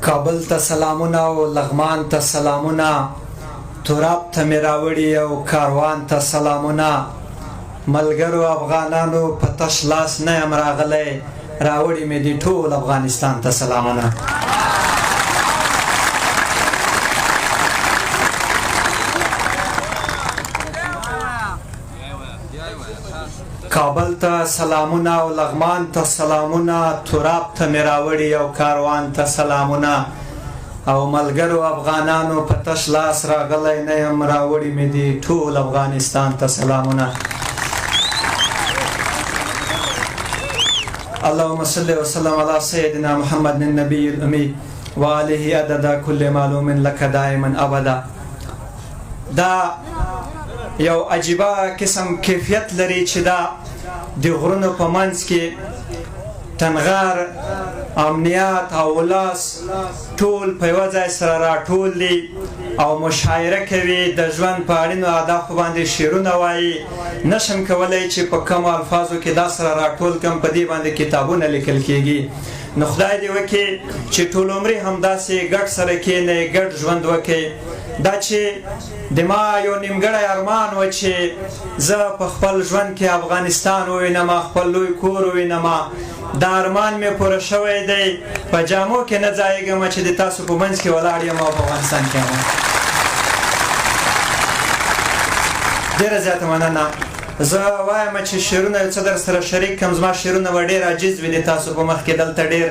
کابل ته سلامونه او لغمان ته سلامونه، تراب ته مې راوړي او کاروان ته سلامونه. ملګرو افغانانو په تش لاس نه یم راغلی، راوړي مې دي ټول افغانستان ته سلامونه. کابل ته سلامونه او لغمان ته سلامونه، تراب ته مې راوړي او کاروان ته سلامونه. او ملګرو افغانانو په تش لاس راغلی نه یم، راوړي مې دي ټول افغانستان ته سلامونه. اللهم صل وسلم على سيدنا محمد النبي الأمي وآله عدد كل معلوم لك دائما أبدا. دا یو عجیبه قسم کیفیت لري چې دا د غرونو په منځ کې تنغار، امنیت او ولاس ټول په یوه ځای سره راټول دي او مشاعره کوي، د ژوند په اړینو اهدافو باندې شعرونه وایي. نشم کولی چې په کمو الفاظو کې دا سره راټول کړم، په دې باندې کتابونه لیکل کیږي. نو خدای دې وکړي چې ټول عمرې همداسې ګډ سره کښېنئ، ګډ ژوند وکړئ. دا چې د ما یو نیمګړی ارمان و چې زه په خپل ژوند کې افغانستان ووینم، خپل لوی کور ووینم، دا ارمان مې پوره شوی دی. په جامو کې نه ځایږم چې د تاسو په منځ کې ولاړ یم او په افغانستان کې یم. ډېره زیاته مننه. زه وایم چې شعرونه یو څه در سره شریک کړم. زما شعرونه به ډېر عاجز وي د تاسو په مخ کې. دلته ډېر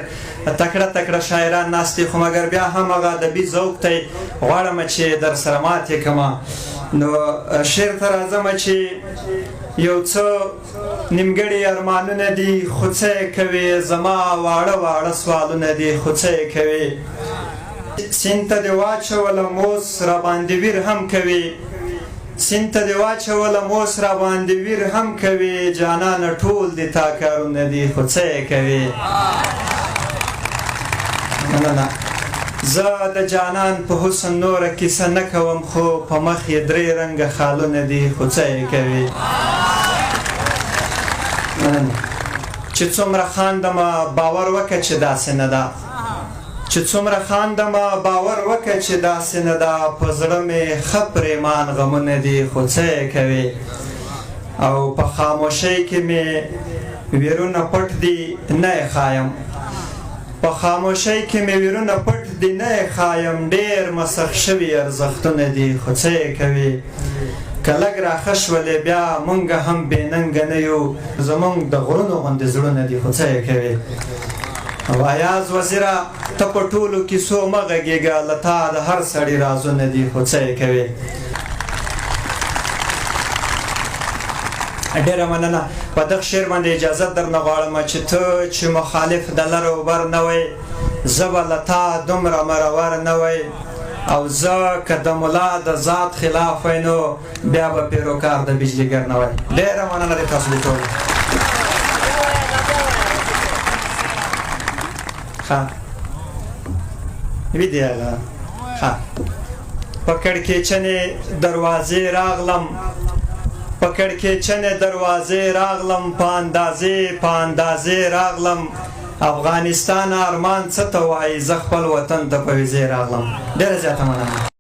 تکړه تکړه شاعران ناست دي، خو مګر بیا هم هغه ادبي ذوق دی، غواړم چې در سره مات یې کړم. نو شعر ته راځم چې یو څه نیمګړي ارمانونه دي، خو څه یې کوې، زما واړه واړه سوالونه دي، خو څه یې کوې. سیند ته دې واچولم اوس راباندې ویر هم کوي، سیند ته دې واچولم اوس راباندې ویر هم کوي. جانانه ټول دې تا کارونه دي، خو څه یې کوې. مننه. زه د جانان په حسن نوره کیسه نه کوم، خو په مخ یې درې رنګه خالونه دي، خو څه یې کوې. چې څومره خاندمه باور وکړه چې داسې نه ده، چې څومره خاندمه باور وکړه چې داسې نه ده. په زړه مې ښه پرېمان غمونه دي، خو څه یې کوې. او په خاموشۍ کې مې ویرونه پټ دي نه یې ښایم، په خاموشۍ کې مې ویرونه پټ دي نه یې ښایم. ډېر مسخ شوي ارزښتونه دي، خو څه یې کوې. که لږ راښه شولې بیا مونږ هم بې ننګه نه یو، زمونږ د غرونو غوندې زړونه دي، خو څه یې کوې. او ایاز وزیره ته په ټولو کیسو مه غږېږه، له تا د هر سړي رازونه دي، خو څه یې کوې. ډېره مننه. په دغه شعر باندې اجازه درنه غواړم چې ته چې مخالف د لر و بر نه وی، زه به له تا دومره مرور نه وی. او زه که د ملا د ذات خلاف وی نو بیا به پیروکار د بجلیګر نه وی. ډېره مننه د تاسو د ټولو. ښه ویدیاله ښه. په کړکېچنې دروازې راغلم، په کړکېچنې دروازې راغلم، په اندازې راغلم. افغانستان ارمان څه ته وایي، زه خپل وطن ته په ویزې راغلم. ډېره زیاته مننه.